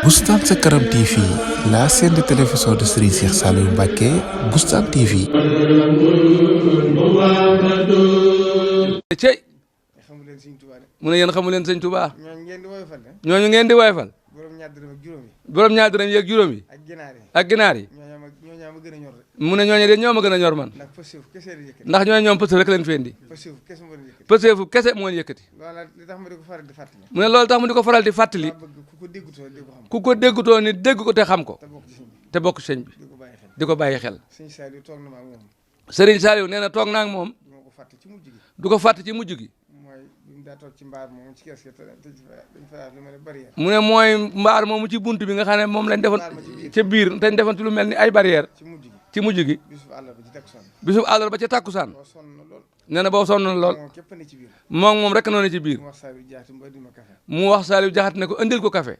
Boustan Sa Kanam TV, la chaîne de télévision de Serigne Cheikh Saliou Mbacké, Boustan TV. cey mu ne yéen xamu leen sëñ Touba ñooñu ngeen di woyofal borom ñaar dërëm yeeg juróom yi ak ginaar yi mu ne ñooñu de ñoo ma gën a ñor man ndax ñooñu ñoom pësëf rek leen fi indi pësëfu kese moo leen yëkkati mu ne loolu tax mu di ko faral di fàttali ku ko déggutoo ni dégg ko te xam ko te bokk sëñ bi di ko bàyyi xel. Serigne Saliou nee na toog naa ak moom du ko fàtte ci mujj gi mu ne mooy mbaar moomu ci bunt bi nga xam ne moom lañ defoon ca biir te ñu defoon ci lu mel ni ay barrière ci mujj gi bisub àllarba ca tàkkusaan nee na boo sonn lool moom rek noonu ci biir mu wax Saliou Diakhaté ne ko andil ko café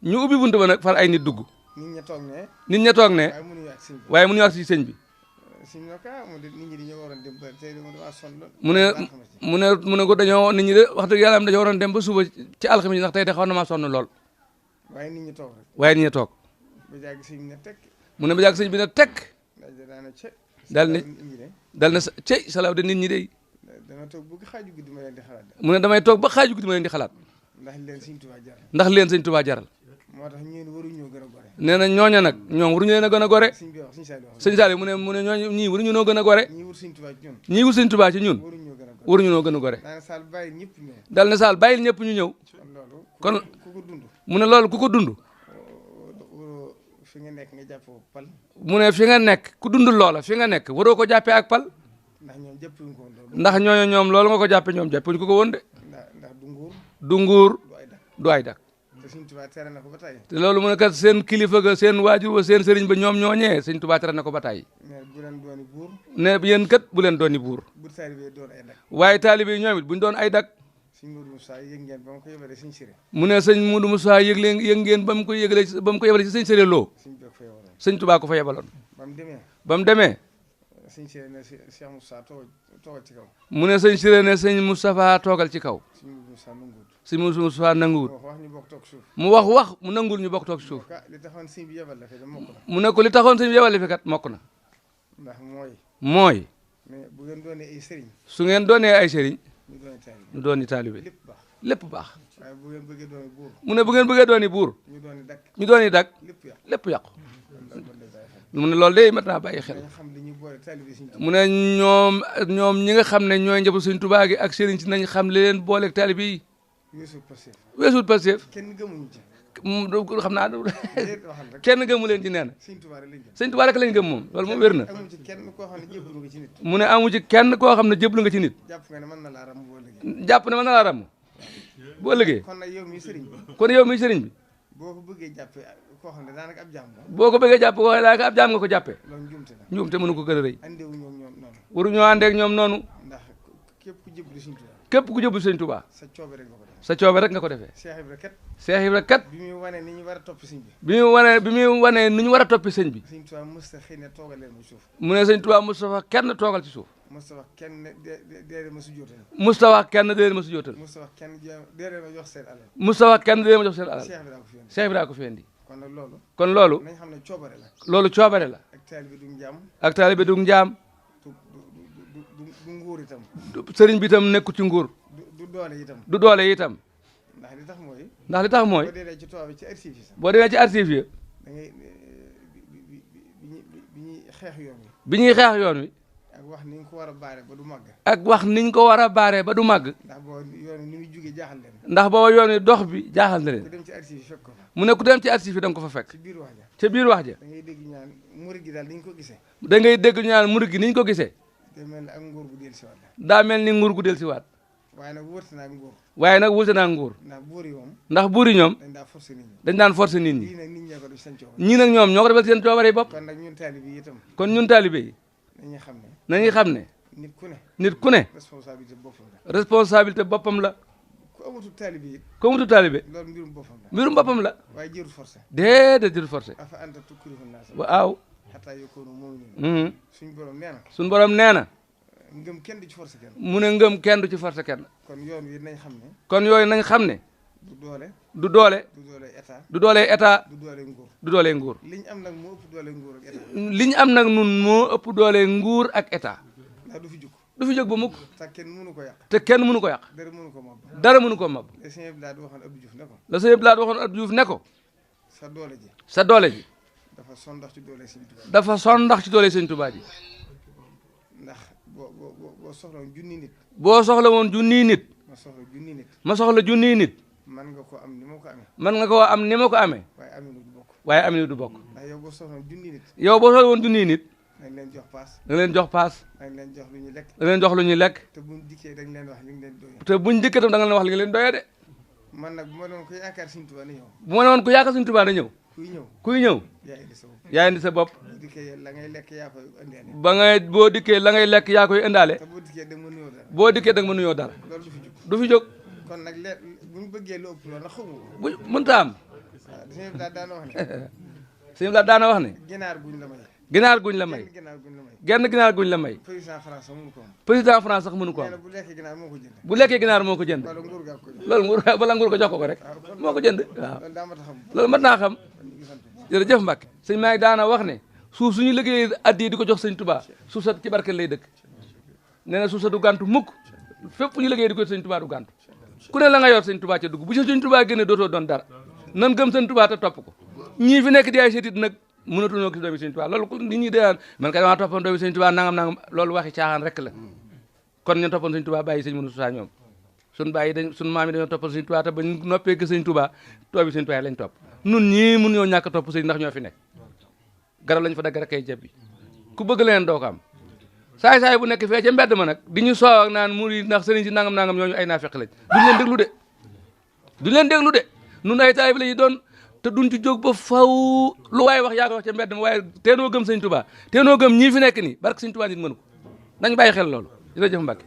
ñu ubbi buntu ba nag far ay nit dugg nit ña toog ne waaye mënuñu wax ci sëñ bi mu ne ko dañoo nit ñi de wax dëgg yàlla am dañoo waroon dem ba suba ci alxames yi ndax tey de xaw na maa sonn lool waaye nit ñi toog mu ne ba jàgg sëñ bi ne tekk dal ne cey Salaw de nit ñi de mu ne damay toog ba xaaju guddi ma leen di xalaat ndax leen sëñ Touba jaral nee na ñooña nag ñoom waruñu leen a gën a gore sëñ Saliou mu ne ñooñu ñii waruñu noo gën a gore ñii wut sëñ Touba ci ñun waruñu noo gën a gore dal na Saal bàyyil ñëpp ñu ñëw kon mu ne loolu ku ko dund mu ne fi nga nekk ku dund loola fi nga nekk waroo ko jàppee ak pal ndax ñooñu ñoom loolu nga ko jàppee ñoom jàppuñu ko woon de du nguur du ay dak te loolu mu ne kat seen kilifa ga seen waajur wa seen sëriñ ba ñoom ñooñee sëñ Touba tere na ko ba tey ne yéen kat bu leen dooni buur waaye taalibe yi ñoom it buñ doon ay dak mu ne sëñ Modou Moussa yëg ngeen ba mu ko yëgale ci sëñ Séré Lo sëñ Touba ko fa yebaloon ba mu demee mu ne sëñ Séré ne sëñ Moustapha toogal ci kaw sëñ Moustapha nanguwut mu wax mu nanguwul ñu bokk toog suuf mu ne ko li taxoon sëñ bi yebal fi kat mokk na mooy su ngeen doonee ay sëriñ ñu dooni taalibe lépp baax mu ne bu ngeen bëggee dooni buur ñu dooni dag lépp yàqu mu ne loolu de mat naa bàyyi xel mu ne ñoom ñi nga xam ne ñooy njabootu sëñ Touba gi ak sëriñ si nañ xam li leen booleeg taalibe yi weesuut Pastef xam naa kenn gëmu leen ci nee na sëñ Touba rek lañ gëm moom loolu moom wér na mu ne amu ci kenn koo xam ne jéblu nga ci nit jàpp ne mën na laa ram boo ëllëgee kon yow mi sëriñ bi boo ko bëggee jàpp koo xam ne daanaka ab jaam nga ko jàppee njuumte mënu ko gën a rëy waruñoo àndeek ñoom noonu képp ku jéblu sëñ Touba sa coobe rek nga ko defee Cheikh Ibra kat bi muy wane ni ñu war a toppi sëñ bi mu ne sëñ Touba Moustapha kenn toogal ci suuf Moustapha kenn déedéet ma su jootal Moustapha kenn déedéet ma jox seen alal Cheikh Ibra ko fi indi kon loolu loolu coobare la ak taalibe du njaam sëriñ bi itam nekku ci nguur du doole itam ndax li tax mooy boo demee ci archive yi bi ñuy xeex yoon wi ak wax niñ ko war a baaree ba du màgg ndax booba yoon wi dox bi jaaxal na leen mu ne ku dem ci archive yi da nga ko fa fekk ca biir wax ja da ngay dégg ñu naan murid gi niñ ko gisee daa mel ni nguur gu dellusiwaat waaye nag wuute naa nguur ndax buur yi ñoom dañ daan forcer nit ñi ñii nag ñoom ñoo ko defal seen coobare bopp kon ñun taalibe yi nañuy xam ne nit ku ne responsabilité boppam la ku amutu taalibe mbirum boppam la déedéet jërul forcé waaw suñ borom nee na ngëm kenn du ci forcé kenn mu ne ngëm kenn du ci forcé kenn kon yoon wi nañ xam ne du doole du doole état du doole nguur liñ am nag moo ëpp doole nguur ak état li ñu am nag nun moo ëpp doole nguur ak état ndax du fi jóg du fi jóg ba mukk te kenn mënu ko yàq te kenn mënu ko yàq dara mënu ko mab dara mënu ko mab le sëñ Abdou Lahad waxoon Abdou Diouf ne ko la sëñ Abdou Lahad waxoon Abdou Diouf ne ko sa doole ji sa doole ji dafa sondax ci doole sëñ Tuubaa dafa sondax ci doole sëñ Tuubaa ji ndax boo soxla woon junni nit boo soxla woon junniy nit ma soxla junni nit ma soxla junniy nit man nga ko am ni ma ko amee man nga koo am ni ma ko amee waaye aminu du bokk waaye aminu du bokk ndax yow boo soxla woon junni nit yow boo soxla woon junniy nit dañ leen jox paas da nga leen jox paas dañ leen jox lu ñu lekk da nga leen jox lu ñuy lekk te buñ dikkee dañ leen wax li nga leen doyee te buñ dikkee tam da nga leen wax li nga leen doyee de man nag bu ma doon ko yaakaar sëñ Tuubaa na ñëw bu ma ne woon ku yaakaar sëñ Tuubaa na ñëw kuy ñëw yaa indi sa bopp yaa indi sa bopp bu dikkee la ngay lekk yaa koy indaale ba ngay boo dikkee la ngay lekk yaa koy indaale te boo dikkee da nga ma nuyoo dara boo dikkee da nga ma nuyoo dara loolu du fi jóg du fi jóg kon nag leer bu ñu bëggee lu ëpp loolu nag xamu ko bu mënta am waaw sëñ Abdou Lahad daana wax ne sëñ la daana wax ne ginaar guñ la may ginaar guñ la may ginaar guñ la may genn ginaar guñ la may président France sax mënu ko am président France sax mënu ko nee na am bu lekkee ginaar moo ko jënd bu lekkee ginaar moo ko jënd wala nguur gaa ko jënd loolu nguur bala nguur ko jox ko rek moo ko jënd waaw loolu daa mat a xam loolu mat naa xam ñu sant jërëjëf Mbacke sëñ maa ngi daana wax ne suuf suñu liggéeyee addi di ko jox sëñ Touba suuf sa ci barkeel lay dëkk nee na suuf sa du gàntu mukk fépp ñu liggéeyee di ko sëñ Touba du gàntu ku ne la nga yor sëñ Touba ca dugg bu ci sëñ Touba génne dootoo doon dara nan gëm sëñ Touba te topp ko ñii fi nekk di ay seetit nag mënatuñoo gis doomi sëñ Touba loolu nit ñi daan man kay dama toppoon doomi sëñ Touba nangam loolu waxi caaxaan rek la kon ñu toppoon sëñ Touba bàyyi sëñ mënu saa ñoom sun bàyyi dañ sun maam yi dañoo toppoon sëñ Touba te ba ñu noppee gis sëñ Touba toobi sëñ Touba lañ topp nun ñii mun ñoo ñàkk topp sëñ ndax ñoo fi nekk garab lañ fa dagg rek kay jebbi ku bëgg leen doo ko am saay-saay bu nekk fee ca mbedd ma nag di ñu soow ak naan muri ndax sëriñ si nangam ñooñu ay naafeq lañ duñ leen déglu de nun ay taalibe lañu doon te duñ ci jóg ba faw lu waaye wax yaa ko wax ca mbedd ma waaye teenoo gëm sëñ Touba teenoo gëm ñii fi nekk nii barke sëñ Touba nit mënu ko nañ bàyyi xel loolu jërëjëf Mbacke